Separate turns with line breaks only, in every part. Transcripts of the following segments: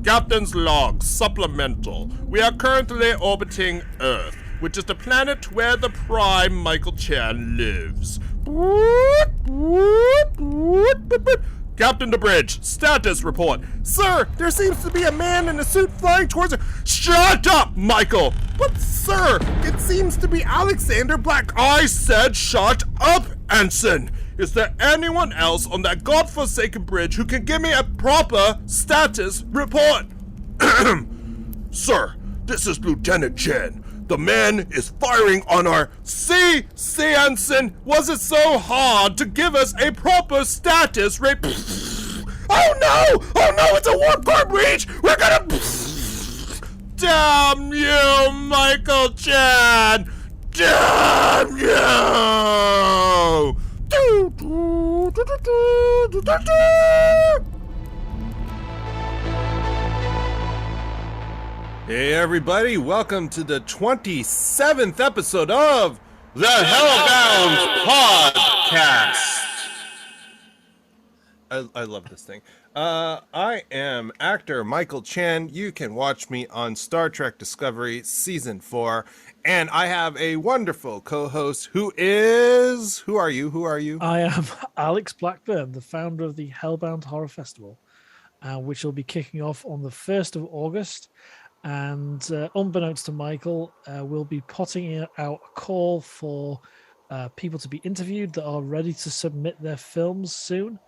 Captain's log, supplemental. We are currently orbiting Earth, which is the planet where the Prime Michael Chan lives. Captain to bridge, status report. Sir, there seems to be a man in a suit flying towards us. Shut up, Michael! But sir, it seems to be Alexander Black. I said shut up, Ensign! Is there anyone else on that godforsaken bridge who can give me a proper status report? Sir, this is Lieutenant Chen. The man is firing on our... See, Ensign, was it so hard to give us a proper status rate? Oh no, it's a warp core breach. We're gonna... Damn you, Michael Chan. Damn you. Hey everybody, welcome to the 27th episode of the Hellbound Podcast. I love this thing. I am actor Michael Chan. You can watch me on Star Trek Discovery Season 4. And I have a wonderful co-host who is... Who are you?
I am Alex Blackburn, the founder of the Hellbound Horror Festival, which will be kicking off on the 1st of August. And unbeknownst to Michael, we'll be putting out a call for people to be interviewed that are ready to submit their films soon.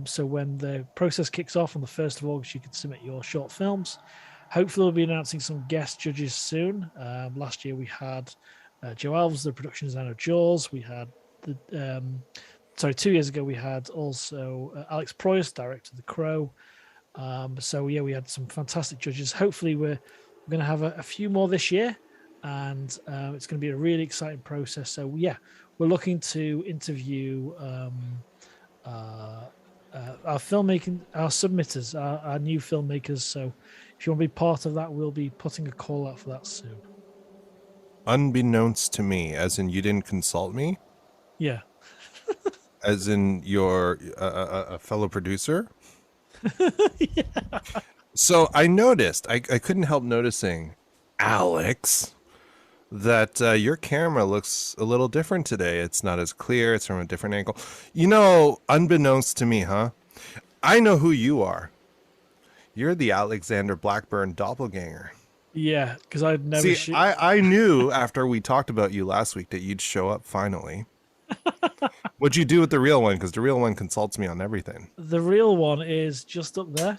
So when the process kicks off on the 1st of August, you can submit your short films. Hopefully, we'll be announcing some guest judges soon. Last year, we had Joe Alves, the production designer of Jaws. We had 2 years ago, we had also Alex Proyas, director of The Crow. We had some fantastic judges. Hopefully, we're going to have a few more this year, and it's going to be a really exciting process. So, we're looking to interview our filmmaking, our submitters, our new filmmakers. So, if you want to be part of that, we'll be putting a call out for that soon.
Unbeknownst to me, as in you didn't consult me?
Yeah.
As in you're a fellow producer?
Yeah.
So I noticed, I couldn't help noticing, Alex, that your camera looks a little different today. It's not as clear. It's from a different angle. You know, unbeknownst to me, huh? I know who you are. You're the Alexander Blackburn doppelganger.
Yeah, because I'd never...
I knew after we talked about you last week that you'd show up finally. What'd you do with the real one? Because the real one consults me on everything.
The real one is just up there.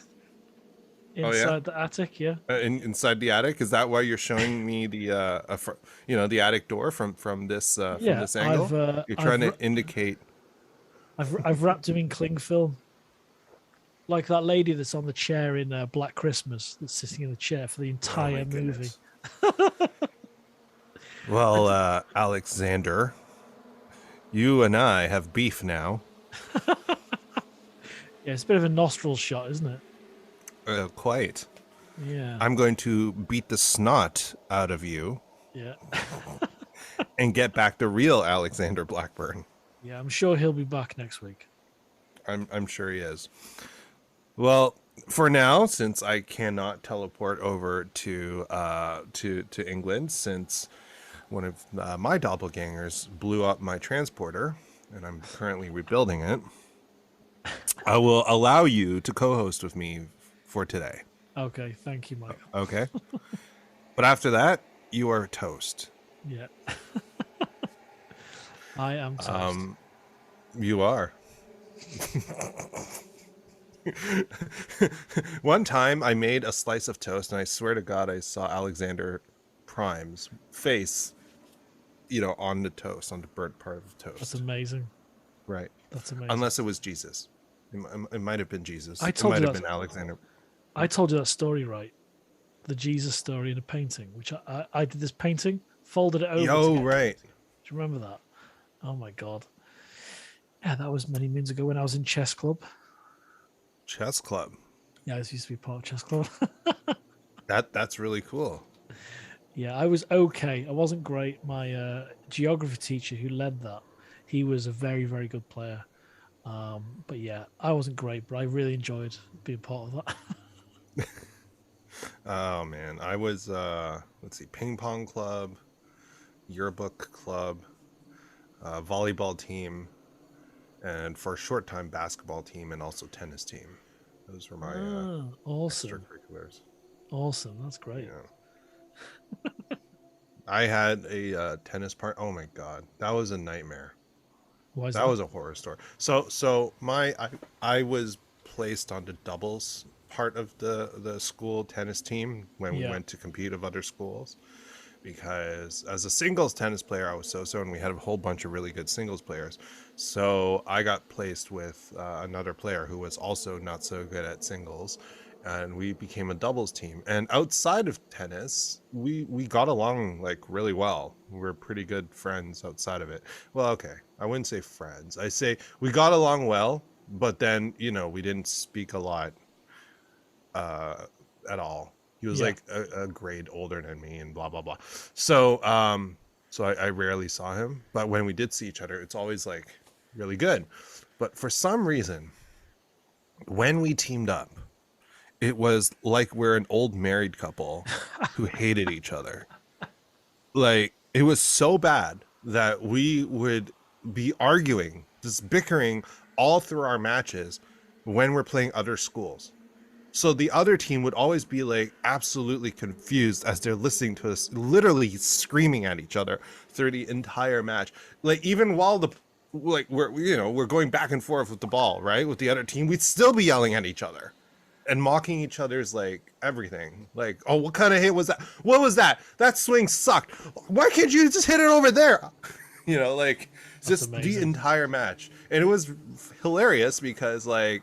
Inside the attic, yeah.
Inside the attic? Is that why you're showing me the the attic door from this angle? You're trying to indicate.
I've wrapped him in cling film, like that lady that's on the chair in Black Christmas, that's sitting in the chair for the entire movie.
Well, Alexander, you and I have beef now.
Yeah, it's a bit of a nostril shot, isn't it?
Quite.
Yeah.
I'm going to beat the snot out of you.
Yeah.
And get back to real Alexander Blackburn.
Yeah, I'm sure he'll be back next week.
I'm sure he is. Well, for now, since I cannot teleport over to England, since one of my doppelgangers blew up my transporter, and I'm currently rebuilding it, I will allow you to co-host with me for today.
Okay, thank you, Michael.
Okay. But after that, you are toast.
Yeah. I am toast.
You are. One time I made a slice of toast, and I swear to God I saw Alexander Prime's face, on the toast, on the burnt part of the toast.
That's amazing.
Right.
That's amazing.
Unless it was Jesus. It might have been Jesus.
It might
have been Alexander.
I told you that story, right? The Jesus story in a painting, which I did this painting, folded it over.
Oh, right.
Do you remember that? Oh, my God. Yeah, that was many moons ago when I was in chess club.
Chess club?
Yeah, I used to be part of chess club.
That's really cool.
Yeah, I was okay. I wasn't great. My geography teacher who led that, he was a very, very good player. But yeah, I wasn't great, but I really enjoyed being part of that.
Oh man, I was let's see, ping pong club, yearbook club, volleyball team, and for a short time basketball team and also tennis team. Those were my
Awesome.
extracurriculars.
Awesome. That's great.
Yeah. I had a tennis part. Oh my god, that was a nightmare.
Why is
That
that?
was a horror story. So I was placed on the doubles part of the school tennis team when we
Yeah.
went to compete with other schools, because as a singles tennis player I was so and we had a whole bunch of really good singles players. So I got placed with another player who was also not so good at singles, and we became a doubles team. And outside of tennis, we got along like really well. We were pretty good friends outside of it. Well, okay, I wouldn't say friends. I say we got along well, but then we didn't speak a lot at all. He was
Yeah.
like a grade older than me and blah blah blah. So I rarely saw him, but when we did see each other, it's always like really good. But for some reason, when we teamed up, it was like we're an old married couple who hated each other. Like, it was so bad that we would be arguing, just bickering all through our matches when we're playing other schools. So the other team would always be like absolutely confused as they're listening to us literally screaming at each other through the entire match. Like, even while we're going back and forth with the ball, right? With the other team, we'd still be yelling at each other and mocking each other's like everything. Like, oh, what kind of hit was that? What was that? That swing sucked. Why can't you just hit it over there? Like,
That's
just
amazing.
the entire match. And it was hilarious because like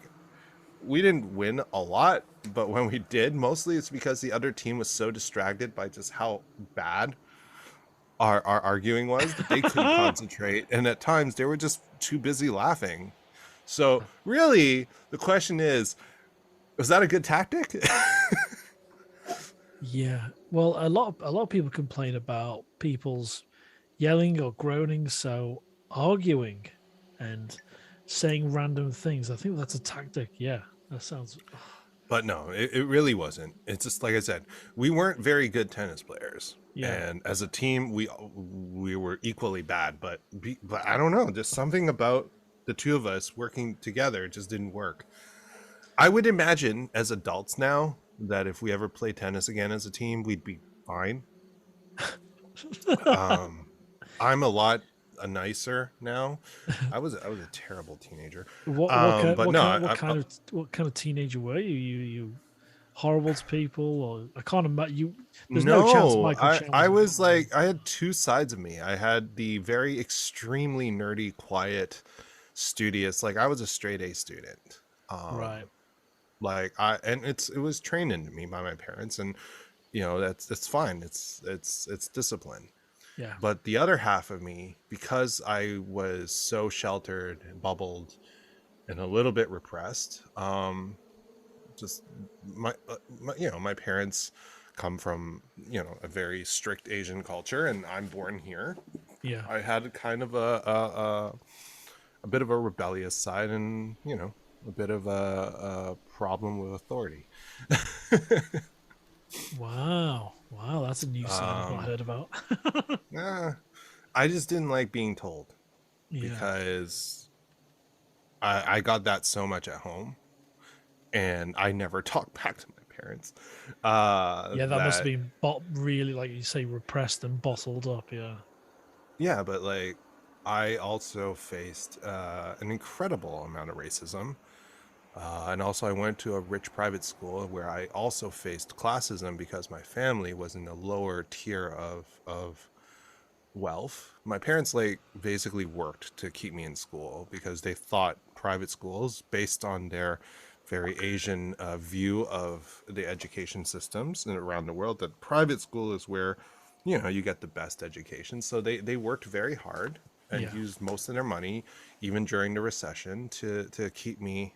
we didn't win a lot, but when we did, mostly it's because the other team was so distracted by just how bad our arguing was that they couldn't concentrate, and at times they were just too busy laughing. So really the question is, was that a good tactic?
Yeah. Well, a lot of people complain about people's yelling or groaning, so arguing and saying random things. I think that's a tactic. Yeah. That sounds
But no, it really wasn't. It's just like I said, we weren't very good tennis players,
yeah.
and as a team, we were equally bad. But I don't know, just something about the two of us working together just didn't work. I would imagine as adults now that if we ever play tennis again as a team, we'd be fine. I'm a lot nicer now. I was a terrible teenager. But no,
What kind of teenager were you? You horrible to people, or I can't imagine you. There's no chance
no,
Michael Chen
I
was
was
mean.
like, I had two sides of me. I had the very extremely nerdy, quiet, studious. Like, I was a straight A student.
Right.
Like, it was trained into me by my parents, and that's fine. It's discipline.
Yeah.
But the other half of me, because I was so sheltered and bubbled and a little bit repressed, just my parents come from a very strict Asian culture, and I'm born here.
Yeah.
I had kind of a bit of a rebellious side, and a bit of a problem with authority.
Wow. Wow. That's a new side I've not heard about.
I just didn't like being told,
Yeah.
because I got that so much at home, and I never talked back to my parents.
Yeah, that must have been really, like you say, repressed and bottled up. Yeah.
Yeah, but like, I also faced an incredible amount of racism. And also, I went to a rich private school where I also faced classism because my family was in a lower tier of wealth. My parents like basically worked to keep me in school because they thought private schools, based on their very Asian view of the education systems and around the world, that private school is where you get the best education. So they worked very hard and
Yeah.
used most of their money, even during the recession, to keep me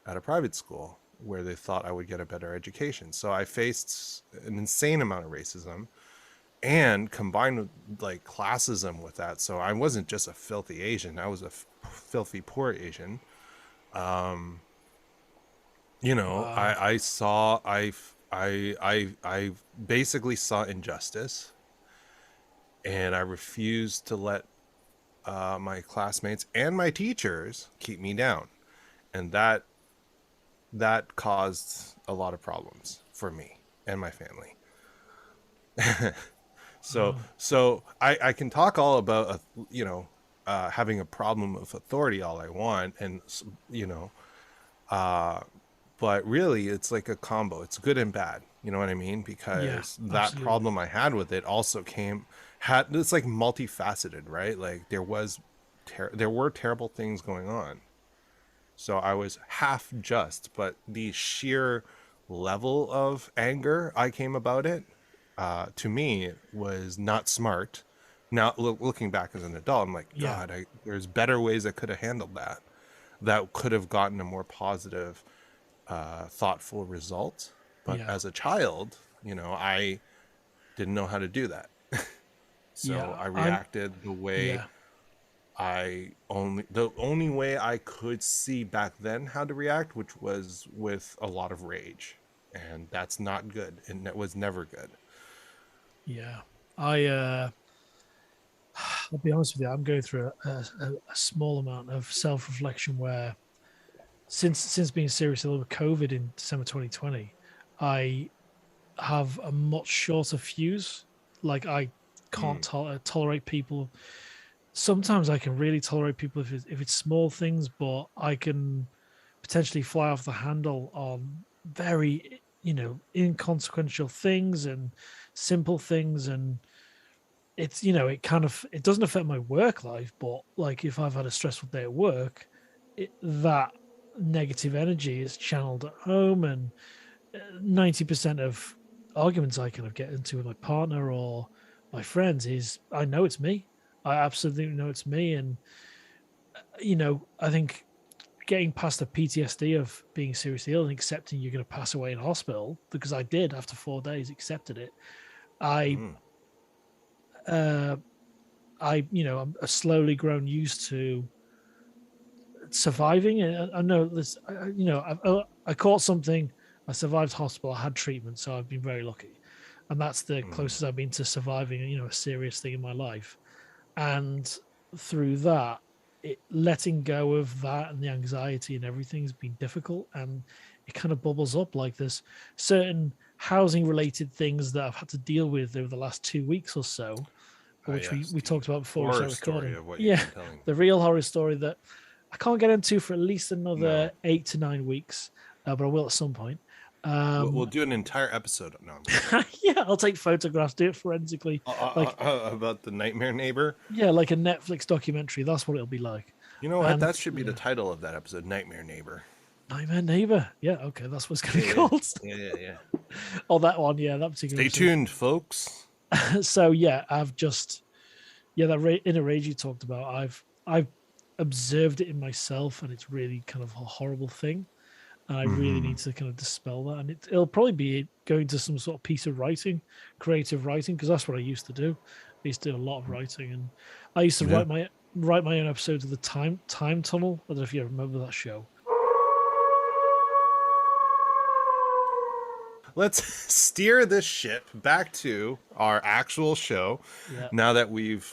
at a private school where they thought I would get a better education. So I faced an insane amount of racism, and combined with like classism with that. So I wasn't just a filthy Asian. I was filthy poor Asian. You know,
Wow.
I basically saw injustice, and I refused to let my classmates and my teachers keep me down, and that caused a lot of problems for me and my family.
Wow.
So I can talk all about having a problem with authority all I want, and you know, but really it's like a combo. It's good and bad. You know what I mean?
Yeah,
Because that
absolutely.
problem I had with it also had it's like multifaceted, right? Like there were terrible things going on. So I was half just, but the sheer level of anger I came about it, to me, was not smart. Now, looking back as an adult, I'm like,
Yeah.
God, there's better ways I could have handled that. That could have gotten a more positive, thoughtful result. But
Yeah.
as a child, I didn't know how to do that. So
Yeah.
I
I'm.
reacted
Yeah.
the only way I could see back then how to react, which was with a lot of rage, and that's not good, and that was never good.
Yeah. I. I'll be honest with you. I'm going through a small amount of self reflection where since being seriously ill with COVID in December 2020, I have a much shorter fuse. Like I can't
Mm.
tolerate people. Sometimes I can really tolerate people if it's small things, but I can potentially fly off the handle on very inconsequential things and simple things. And it's it doesn't affect my work life, but like if I've had a stressful day at work, that negative energy is channeled at home. And 90% of arguments I kind of get into with my partner or my friends is I know it's me. I absolutely know it's me. And I think getting past the PTSD of being seriously ill and accepting you're going to pass away in hospital, because I did after 4 days, accepted it. I,
Mm.
uh, I'm slowly grown used to surviving. And I know this, I caught something. I survived hospital. I had treatment, so I've been very lucky, and that's the
Mm.
closest I've been to surviving, a serious thing in my life. And through that, letting go of that and the anxiety and everything has been difficult, and it kind of bubbles up. Like there's certain housing related things that I've had to deal with over the last 2 weeks or so, which we,
Yes,
we
the
talked about before we
horror
started
story
recording.
of what you've
Yeah,
been telling.
the real horror story that I can't get into for at least
No,
another 8 to 9 weeks, but I will at some point.
we'll
Um,
do an entire episode. No, I'm kidding.
yeah, I'll take photographs, do it forensically, like
About the nightmare neighbor.
yeah, like a Netflix documentary. That's what it'll be like.
You know what?
And
That should be the
yeah,
title of that episode, Nightmare Neighbor.
Nightmare Neighbor. Yeah, okay, that's what it's gonna
Yeah,
be
yeah,
called.
yeah.
Oh, that one, yeah, that particular
Stay
episode.
tuned, folks.
So yeah, I've just that inner rage you talked about. I've observed it in myself, and it's really kind of a horrible thing. And I really
Mm-hmm.
need to kind of dispel that. And it'll probably be going to some sort of piece of writing, creative writing, because that's what I used to do. I used to do a lot of writing, and I used to
Yeah.
write my own episodes of the Time Tunnel. I don't know if you remember that show.
Let's steer this ship back to our actual show.
Yeah.
Now that we've,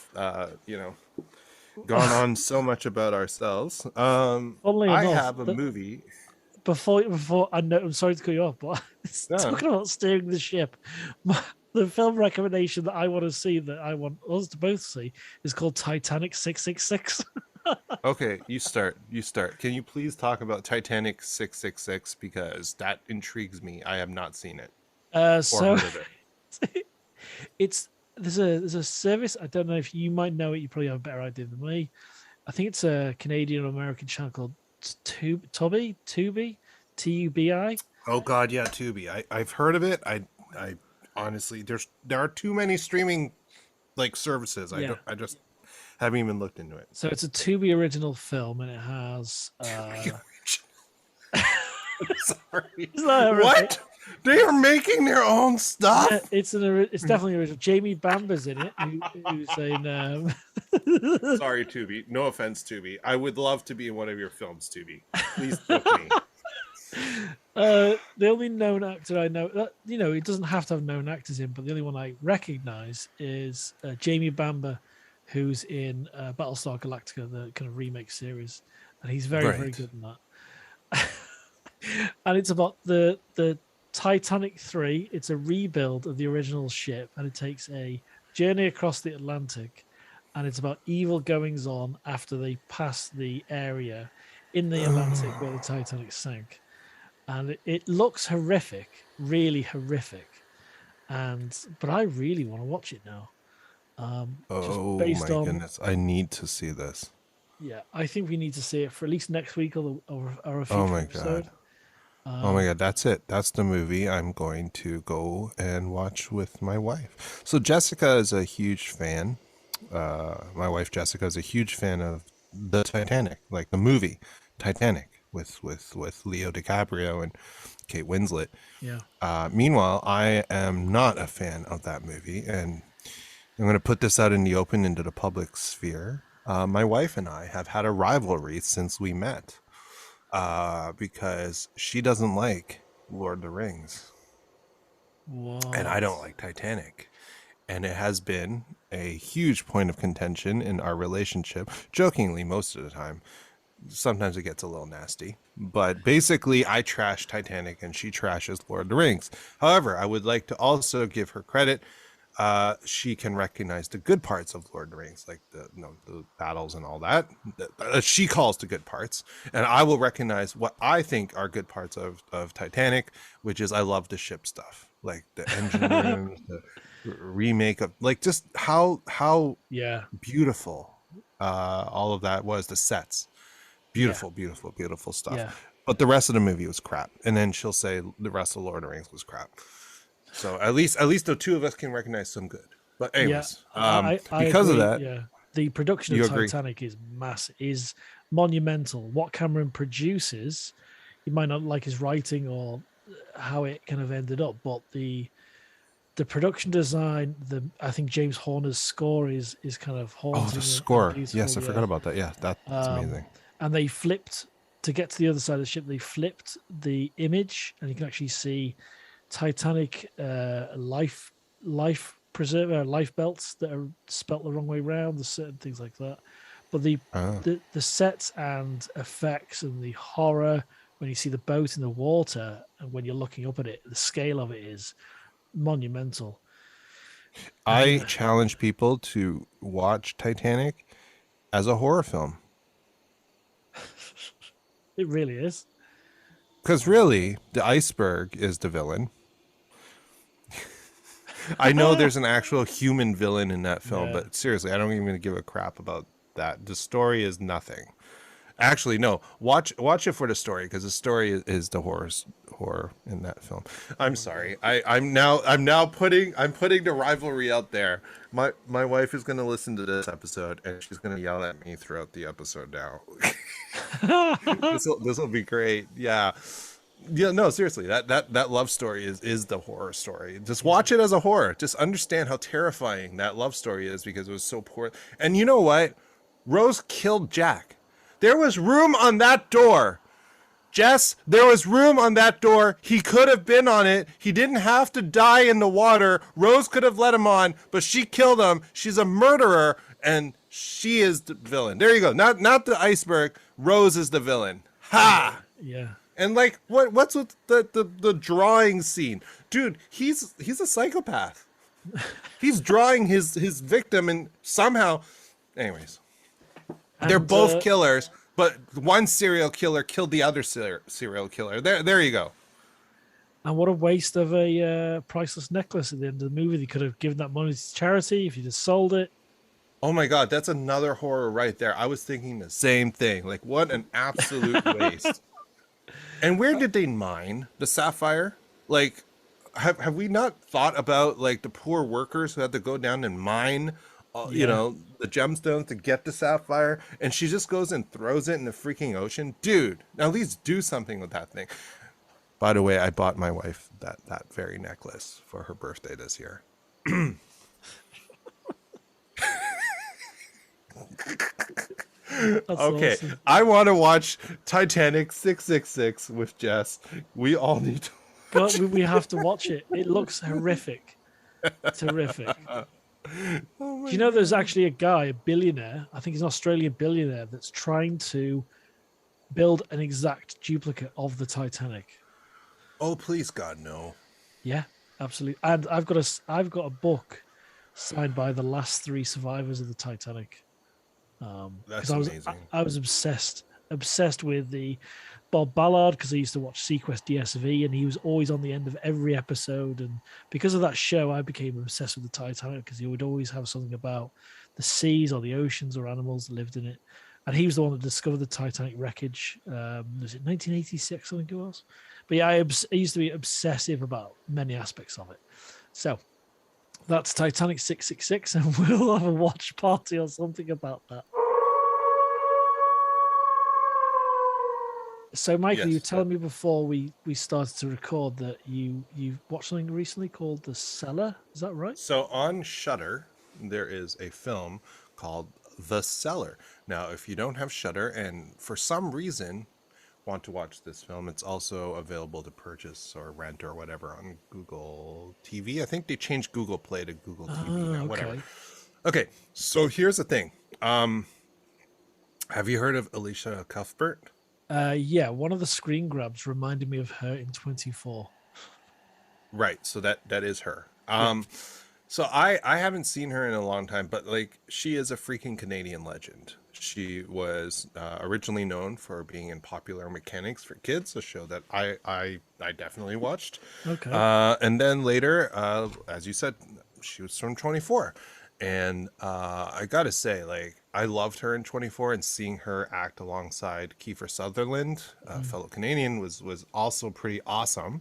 gone on so much about ourselves.
Funnily
I
enough,
have a movie.
before I know, I'm sorry to cut you off, but
No.
talking about steering the ship, the film recommendation that I want to see, that I want us to both see, is called Titanic 666.
Okay, you start. You start. Can you please talk about Titanic 666, because that intrigues me. I have not seen it or
So
heard of it.
it's there's a service. I don't know if you might know it. You probably have a better idea than me. I think it's a Canadian or American channel called Tubi, Tubi.
Oh God, yeah, Tubi. I've heard of it. I honestly, there are too many streaming like services.
Yeah.
I just haven't even looked into it.
So it's a Tubi original film, and it has.
Sorry.
Is that right?
What? They are making their own stuff.
Yeah, it's definitely original. Jamie Bamber's in it, who's in.
Sorry, Tubi. No offense, Tubi. I would love to be in one of your films, Tubi. Please book me.
The only known actor I know, it doesn't have to have known actors in, but the only one I recognize is Jamie Bamber, who's in Battlestar Galactica, the kind of remake series, and he's very good in that. And it's about the Titanic 3. It's a rebuild of the original ship, and it takes a journey across the Atlantic, and it's about evil goings on after they pass the area in the Atlantic where the Titanic sank. And it looks horrific, really horrific. But I really want to watch it now.
Oh my goodness! I need to see this.
Yeah, I think we need to see it for at least next week or a future
Oh my
episode.
god! Oh my god! That's it. That's the movie I'm going to go and watch with my wife. So Jessica is a huge fan. My wife Jessica is a huge fan of the Titanic, like the movie Titanic with Leo DiCaprio and Kate Winslet.
Yeah.
Meanwhile, I am not a fan of that movie, and I'm going to put this out in the open into the public sphere. My wife and I have had a rivalry since we met because she doesn't like Lord of the Rings.
What?
And I don't like Titanic. And it has been a huge point of contention in our relationship, jokingly most of the time. Sometimes it gets a little nasty, but basically I trash Titanic and she trashes Lord of the Rings. However, I would like to also give her credit. She can recognize the good parts of Lord of the Rings, like the battles and all that. She calls the good parts, and I will recognize what I think are good parts of Titanic, which is I love the ship stuff, like the engine rooms, the remake of like just how beautiful all of that was, the sets. Beautiful stuff.
Yeah.
But the rest of the movie was crap. And then she'll say the rest of Lord of the Rings was crap. So at least the two of us can recognize some good. But anyways,
I
because
agree,
of that,
yeah, the production of Titanic is massive, is monumental. What Cameron produces, you might not like his writing or how it kind of ended up, but the production design, I think James Horner's score is kind of haunting.
Oh, the score! Yes, I forgot about that. Yeah, that's amazing.
And they flipped to get to the other side of the ship. They flipped the image, and you can actually see Titanic life belts that are spelt the wrong way around. There's certain things like that, but the sets and effects and the horror when you see the boat in the water and when you're looking up at it, the scale of it is monumental.
I challenge people to watch Titanic as a horror film.
It really is.
Because really, the iceberg is the villain. I know there's an actual human villain in that film, but seriously, I don't even give a crap about that. The story is nothing. Actually, no. Watch it for the story, because the story is the horror in that film. I'm sorry. I'm now putting the rivalry out there. My wife is going to listen to this episode, and she's going to yell at me throughout the episode now. This will be great. Yeah. Yeah, no, seriously, that love story is the horror story. Just watch it as a horror. Just understand how terrifying that love story is, because it was so poor. And you know what? Rose killed Jack. There was room on that door. Jess, there was room on that door. He could have been on it. He didn't have to die in the water. Rose could have let him on, but she killed him. She's a murderer, and she is the villain. There you go. Not the iceberg. Rose is the villain. Ha!
Yeah.
And like, what's with the drawing scene? Dude, he's a psychopath. He's drawing his victim, and somehow, anyways. They're both killers, but one serial killer killed the other serial killer. There you go.
And what a waste of a priceless necklace at the end of the movie. They could have given that money to charity if you just sold it.
Oh my God, that's another horror right there. I was thinking the same thing. Like, what an absolute waste. And where did they mine the sapphire? Like, have we not thought about like the poor workers who had to go down and mine the gemstones to get the sapphire, and she just goes and throws it in the freaking ocean? Dude, now at least do something with that thing. By the way, I bought my wife that very necklace for her birthday this year.
That's
Okay,
awesome.
I want to watch Titanic 666 with Jess. We all need to.
God, we have to watch it. It looks horrific. It's horrific.
Oh
Do you know there's actually a guy, a billionaire, I think he's an Australian billionaire, that's trying to build an exact duplicate of the Titanic?
Oh, please, God, no.
Yeah, absolutely. And I've got a book signed by the last three survivors of the Titanic.
That's
Because
amazing.
I was obsessed with the Bob Ballard, because I used to watch Sequest DSV, and he was always on the end of every episode. And because of that show, I became obsessed with the Titanic, because he would always have something about the seas or the oceans or animals that lived in it. And he was the one that discovered the Titanic wreckage. Was it 1986? I think it was. But yeah, I used to be obsessive about many aspects of it. So that's Titanic 666, and we'll have a watch party or something about that. So, Michael,
Yes.
you were telling me before we started to record that you watched something recently called The Cellar. Is that right?
So on Shudder, there is a film called The Cellar. Now, if you don't have Shudder and for some reason want to watch this film, it's also available to purchase or rent or whatever on Google TV. I think they changed Google Play to Google TV now. Whatever.
Okay.
Okay, so here's the thing. Have you heard of Alicia Cuthbert?
Yeah, one of the screen grabs reminded me of her in 24.
Right, so that is her. So I haven't seen her in a long time, but like she is a freaking Canadian legend. She was originally known for being in Popular Mechanics for Kids, a show that I definitely watched.
Okay.
And then later, as you said, she was from 24. And I gotta say, like, I loved her in 24, and seeing her act alongside Kiefer Sutherland, a fellow Canadian, was also pretty awesome.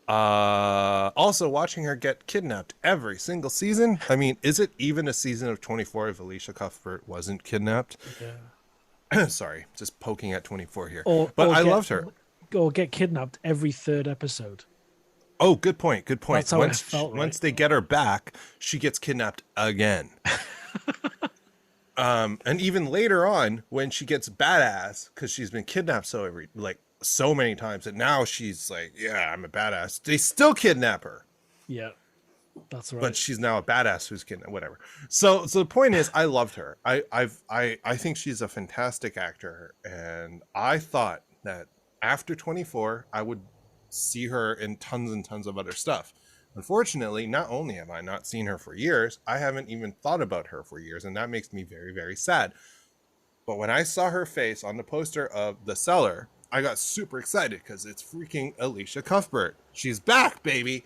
Also, watching her get kidnapped every single season. I mean, is it even a season of 24 if Alicia Cuthbert wasn't kidnapped?
Yeah.
Sorry, just poking at 24 here.
Or
I
get-
loved her.
Or get kidnapped every third episode.
Oh, good point. Good point.
That's how it felt, right?
Once they get her back, she gets kidnapped again. And even later on, when she gets badass, because she's been kidnapped so many times, that now she's like, yeah, I'm a badass. They still kidnap her,
Yeah, that's right.
but she's now a badass who's kidnapped. Whatever. So the point is, I loved her. I think she's a fantastic actor, and I thought that after 24, I would see her in tons and tons of other stuff. Unfortunately, not only have I not seen her for years, I haven't even thought about her for years, and that makes me very, very sad. But when I saw her face on the poster of The Cellar, I got super excited because it's freaking Alicia Cuthbert. She's back, baby.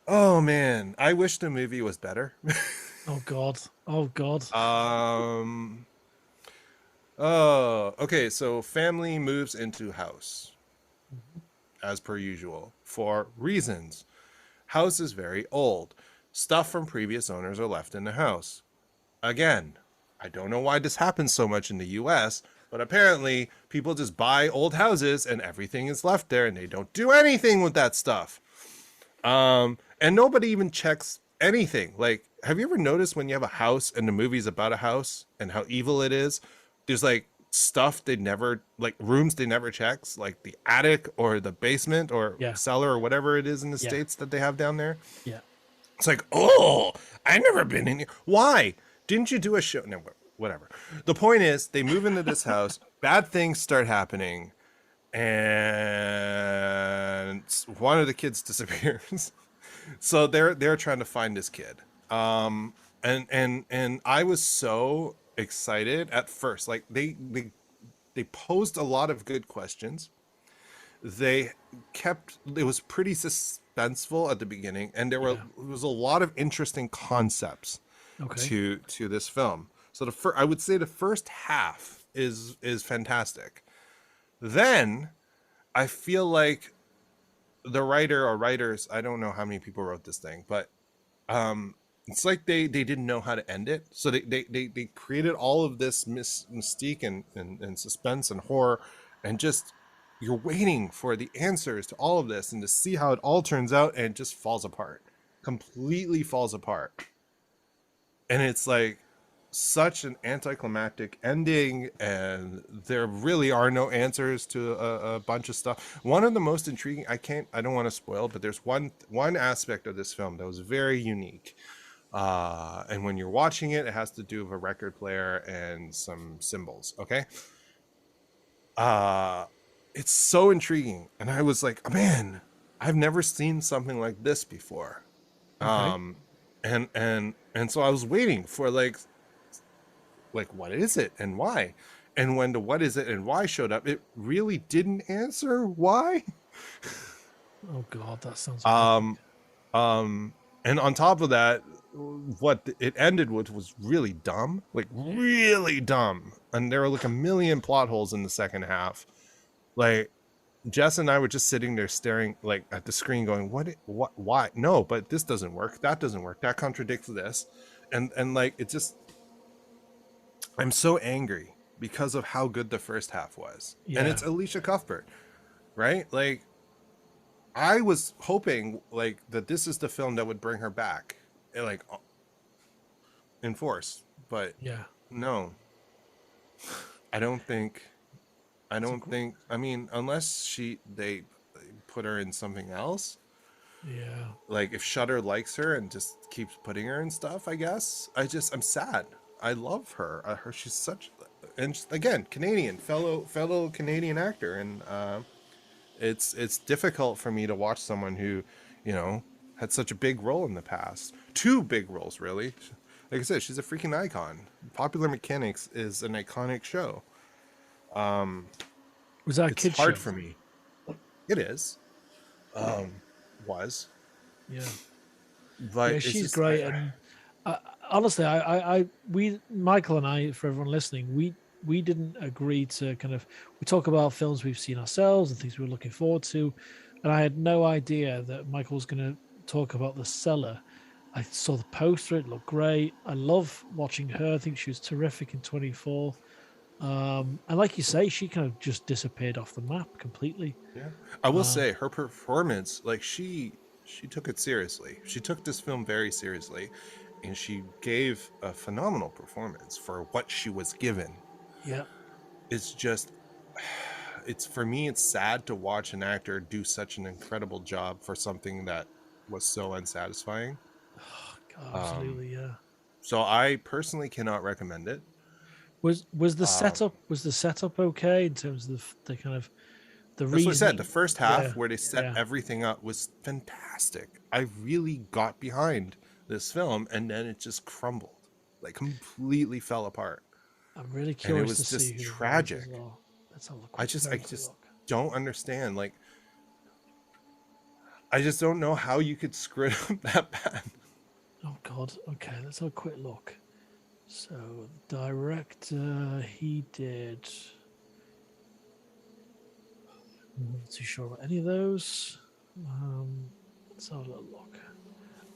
Oh man, I wish the movie was better.
Oh God. Oh God.
Oh, okay, so family moves into house. As per usual, for reasons. House is very old. Stuff from previous owners are left in the house. Again, I don't know why this happens so much in the US, but apparently people just buy old houses and everything is left there and they don't do anything with that stuff. And nobody even checks anything. Like, have you ever noticed when you have a house and the movie's about a house and how evil it is? There's like stuff they never, like rooms they never checks, like the attic or the basement or cellar or whatever it is in the States that they have down there.
Yeah.
It's like, oh, I've never been in here. Why? Didn't you do a show? No, whatever. The point is, they move into this house, bad things start happening, and one of the kids disappears. So they're trying to find this kid. And I was so excited at first. Like they posed a lot of good questions. It was pretty suspenseful at the beginning, and there was a lot of interesting concepts to this film. So I would say the first half is fantastic. Then I feel like the writer or writers, I don't know how many people wrote this thing, but it's like they didn't know how to end it. So they created all of this mystique and suspense and horror, and just you're waiting for the answers to all of this and to see how it all turns out, and it just falls apart, completely falls apart. And it's like such an anticlimactic ending, and there really are no answers to a bunch of stuff. One of the most intriguing, I don't want to spoil, but there's one aspect of this film that was very unique. And when you're watching it, it has to do with a record player and some symbols. Okay. It's so intriguing. And I was like, man, I've never seen something like this before.
Okay.
And so I was waiting for like what is it and why? And when the what is it and why showed up, it really didn't answer why.
Oh God, that sounds.
And on top of that, what it ended with was really dumb, like really dumb. And there were like a million plot holes in the second half. Like Jess and I were just sitting there staring like at the screen going, what, why? No, but this doesn't work. That doesn't work. That contradicts this. And like, it just, I'm so angry because of how good the first half was.
Yeah.
And it's Alicia Cuthbert, right? Like, I was hoping like that this is the film that would bring her back, like in force, but
yeah.
no, I don't think. I mean, unless they put her in something else.
Yeah.
Like if Shudder likes her and just keeps putting her in stuff, I guess. I'm sad. I love her. She's such, and again, Canadian, fellow Canadian actor, and it's difficult for me to watch someone who, had such a big role in the past. Two big roles, really. Like I said, she's a freaking icon. Popular Mechanics is an iconic show.
Was that a
It's
kid's
hard
show?
for me. It is. Was.
Yeah.
But
Yeah,
it's
she's
just,
great. And honestly, Michael and I, for everyone listening, we didn't agree to we talk about films we've seen ourselves and things we were looking forward to. And I had no idea that Michael was going to talk about The Cellar. I saw the poster. It looked great. I love watching her. I think she was terrific in 24. And like you say, she kind of just disappeared off the map completely.
yeah. I will say her performance, like she took it seriously. She took this film very seriously, and she gave a phenomenal performance for what she was given.
Yeah.
It's just, for me, it's sad to watch an actor do such an incredible job for something that was so unsatisfying.
Oh, God, absolutely, yeah.
So I personally cannot recommend it.
Was the setup okay in terms of the kind of the
That's
reason?
what I said. The first half
Yeah,
where they set everything up was fantastic. I really got behind this film, and then it just crumbled, like completely fell apart.
I'm really curious
was
to see
just
who
tragic.
As well. Let's have a
I just don't understand. Like, I just don't know how you could screw it up that bad.
Oh God. Okay, let's have a quick look. So, director, he did. I'm not too sure about any of those. Let's have a little look.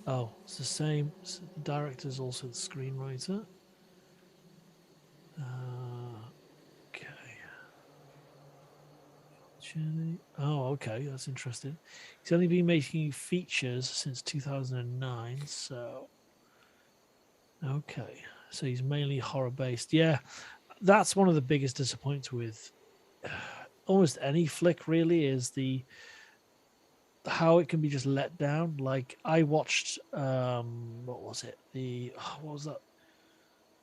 Oh, it's the same. So the director's also the screenwriter. Okay. Oh, okay. That's interesting. He's only been making features since 2009. So, okay. So he's mainly horror based. Yeah, that's one of the biggest disappointments with almost any flick. Really, is how it can be just let down. Like I watched, what was it? What was that?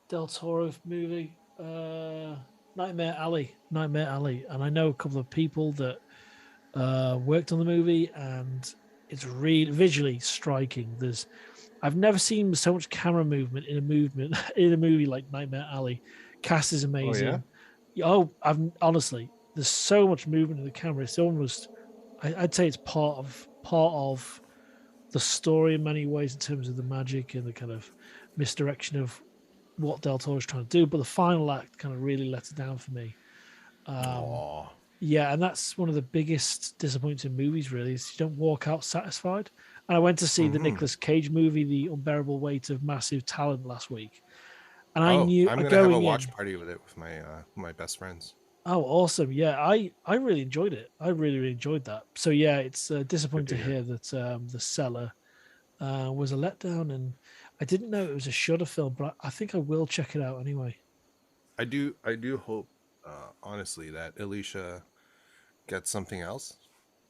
Del Toro movie, Nightmare Alley, and I know a couple of people that worked on the movie, and it's really visually striking. I've never seen so much camera movement in a movie like Nightmare Alley. Cast is amazing. Honestly, there's so much movement in the camera. It's almost, I'd say it's part of the story in many ways in terms of the magic and the kind of misdirection of what Del Toro's trying to do. But the final act kind of really lets it down for me. Yeah, and that's one of the biggest disappointments in movies, really, is you don't walk out satisfied. And I went to see the Nicolas Cage movie, The Unbearable Weight of Massive Talent, last week. And I knew
I'm going to have a watch party with it with my best friends.
Oh, awesome! Yeah, I really enjoyed it. I really enjoyed that. So yeah, it's
Good
disappointing
to
to
hear.
hear that the Cellar was a letdown, and I didn't know it was a Shudder film, but I think I will check it out anyway.
I do hope, honestly, that Alicia gets something else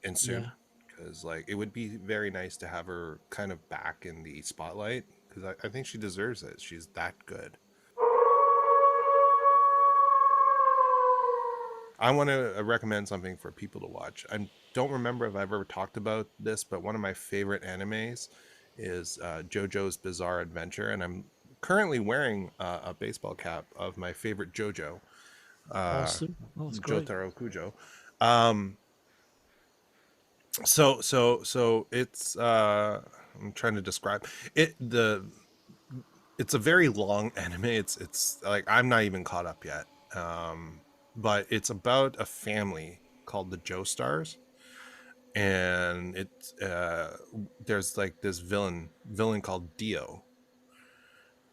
and soon,
Yeah,
because like it would be very nice to have her kind of back in the spotlight, because I think she deserves it. She's that good. I want to recommend something for people to watch. I don't remember if I've ever talked about this, but one of my favorite animes is JoJo's Bizarre Adventure, and I'm currently wearing a baseball cap of my favorite JoJo, uh,
awesome. Oh, that's great.
Jotaro Kujo. Um, so it's I'm trying to describe it. It's a very long anime. It's like I'm not even caught up yet. But it's about a family called the Joestars, and there's like this villain called Dio,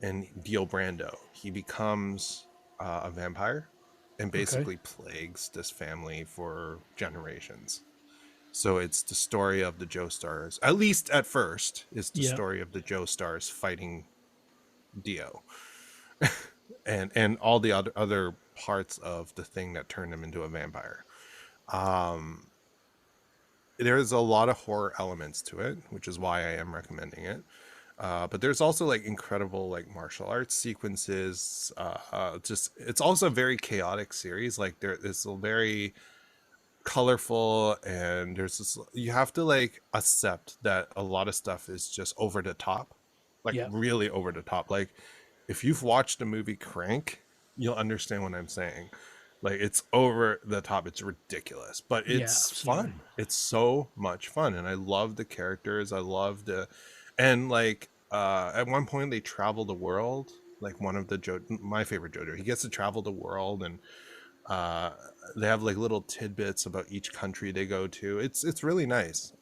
and Dio Brando. He becomes a vampire and
Okay.
basically plagues this family for generations. So it's the story of the Joestars. At least at first, it's the
Yeah.
story of the Joestars fighting Dio, and all the other parts of the thing that turned him into a vampire. Um, there's a lot of horror elements to it, which is why I am recommending it. But there's also like incredible like martial arts sequences. Just it's also a very chaotic series. Like there is a very colorful, and there's this, you have to like accept that a lot of stuff is just over the top, like
Yeah.
really over the top. Like if you've watched the movie Crank, you'll understand what I'm saying. Like it's over the top, it's ridiculous, but
Yeah.
it's
Absolutely.
fun. It's so much fun, and I love the characters. I love the, and like at one point they travel the world. Like one of the my favorite JoJo, he gets to travel the world, and uh they have like little tidbits about each country they go to. It's really nice.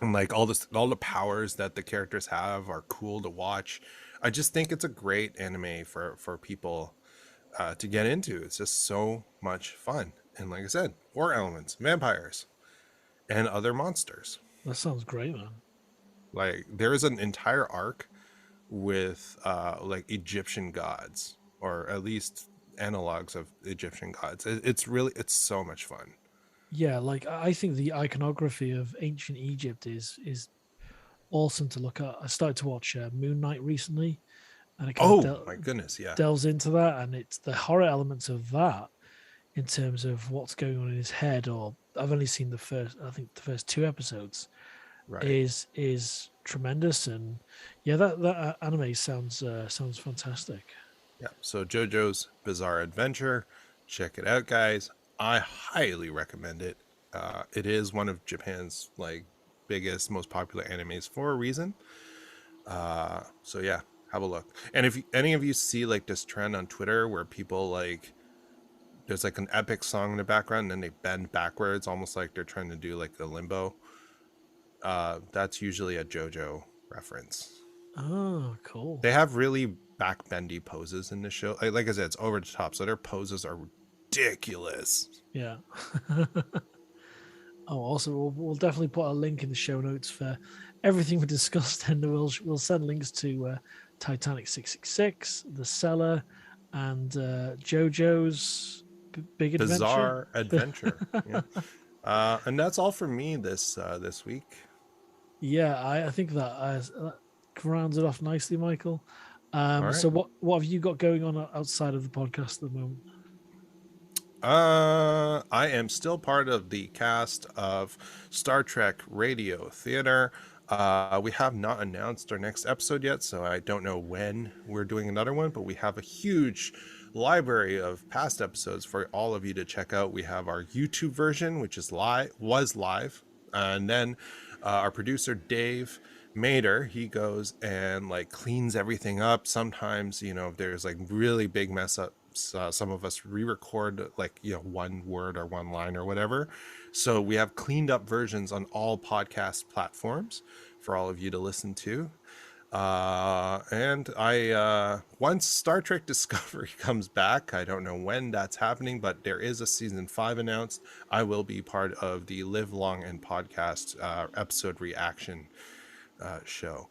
And like all the powers that the characters have are cool to watch. I just think it's a great anime for people to get into. It's just so much fun, and like I said, war elements, vampires, and other monsters.
That sounds great, man.
Like there is an entire arc with like Egyptian gods, or at least analogs of Egyptian gods. It's so much fun.
Yeah, like I think the iconography of ancient Egypt is awesome to look at. I started to watch Moon Knight recently, and it kind of
Oh my goodness, yeah.
delves into that, and it's the horror elements of that in terms of what's going on in his head. Or I've only seen I think the first two episodes
Right.
is tremendous, and yeah, that anime sounds fantastic.
Yeah. So JoJo's Bizarre Adventure, check it out, guys. I highly recommend it. It is one of Japan's like biggest, most popular animes for a reason. So yeah, have a look. And if any of you see like this trend on Twitter where people like there's like an epic song in the background and then they bend backwards, almost like they're trying to do like the limbo. That's usually a JoJo reference.
Oh, cool.
They have really backbendy poses in the show. Like I said, it's over the top, so their poses are ridiculous.
Yeah. Oh, also, we'll definitely put a link in the show notes for everything we discussed, and we'll send links to Titanic 666, The Cellar, and JoJo's Big Adventure.
Bizarre Adventure. Yeah. And that's all for me this week.
Yeah, I think that rounds it off nicely, Michael.
All right.
So what have you got going on outside of the podcast at the moment?
I am still part of the cast of Star Trek Radio Theater. We have not announced our next episode yet, so I don't know when we're doing another one, but we have a huge library of past episodes for all of you to check out. We have our YouTube version, which was live, and then our producer Dave Mater, he goes and like cleans everything up. Sometimes, if there's like really big mess up, some of us re-record like one word or one line or whatever, so we have cleaned up versions on all podcast platforms for all of you to listen to. And I once Star Trek Discovery comes back, I don't know when that's happening, but there is a season 5 announced. I will be part of the Live Long and Podcast episode reaction show.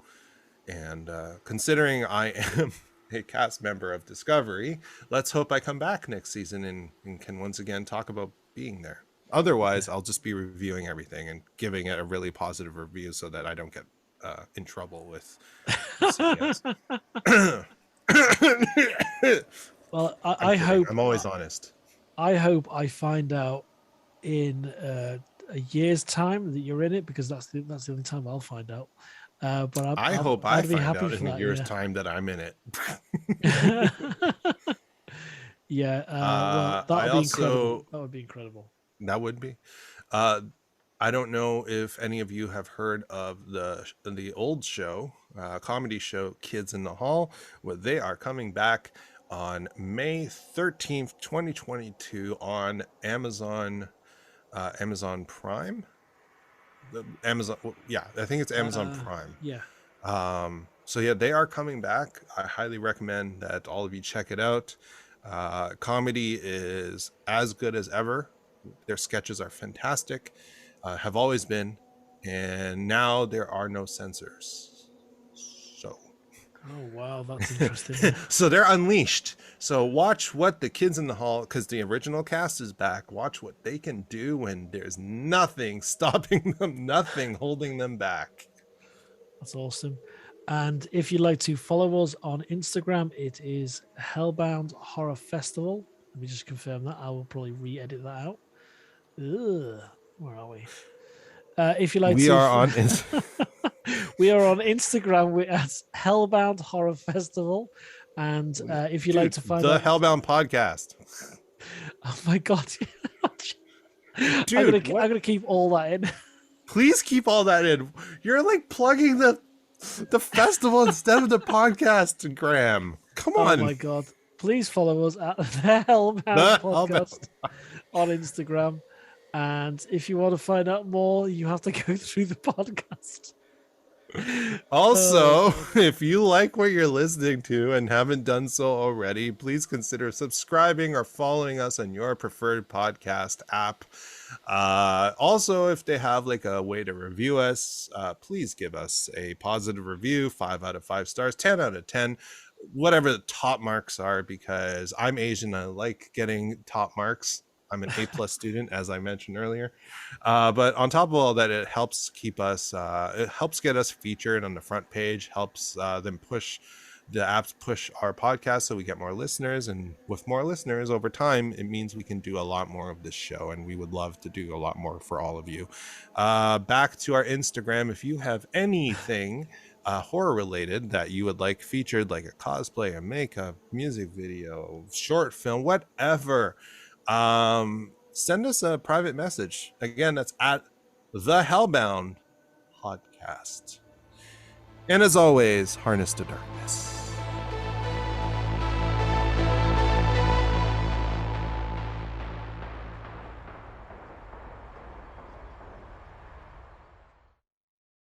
And considering I am a cast member of Discovery, let's hope I come back next season and can once again talk about being there. Otherwise, I'll just be reviewing everything and giving it a really positive review so that I don't get in trouble with CBS.
Well, I hope
I'm always honest.
I hope I find out in a year's time that you're in it, because that's the only time I'll find out. But
I hope I
I'd be
find
happy
out
for
in a
that,
year's time that I'm in it.
Yeah, well, that would be incredible. That would be incredible.
That would be. I don't know if any of you have heard of the old show, comedy show, Kids in the Hall. Well, they are coming back on May 13th, 2022 on Amazon Prime. I think it's Amazon Prime.
Yeah.
So yeah, they are coming back. I highly recommend that all of you check it out. Comedy is as good as ever. Their sketches are fantastic, have always been, and now there are no censors. So
Oh wow, that's interesting.
so they're unleashed. So watch what the Kids in the Hall, because the original cast is back. Watch what they can do when there's nothing stopping them, nothing holding them back.
That's awesome. And if you'd like to follow us on Instagram, it is Hellbound Horror Festival. Let me just confirm that. I will probably re-edit that out. Ugh, where are we? If you like,
we are on.
We are on Instagram at Hellbound Horror Festival, and if you like to find
the
out
Hellbound Podcast.
Oh my god,
Dude,
I'm gonna keep all that in.
Please keep all that in. You're like plugging the festival instead of the podcast, Graham. Come on.
Oh my god. Please follow us at the Hellbound Podcast on Instagram. And if you want to find out more, you have to go through the podcast.
Also, if you like what you're listening to and haven't done so already, please consider subscribing or following us on your preferred podcast app. Also, if they have like a way to review us, please give us a positive review, 5 out of 5 stars, 10 out of 10, whatever the top marks are, because I'm Asian. I like getting top marks. I'm an A+ student, as I mentioned earlier. But on top of all that, it helps keep us, it helps get us featured on the front page, helps them push the apps, push our podcast so we get more listeners. And with more listeners over time, it means we can do a lot more of this show. And we would love to do a lot more for all of you. Back to our Instagram. If you have anything horror related that you would like featured, like a cosplay, a makeup, music video, short film, whatever, send us a private message. Again, that's at the Hellbound Podcast. And as always, harness to darkness.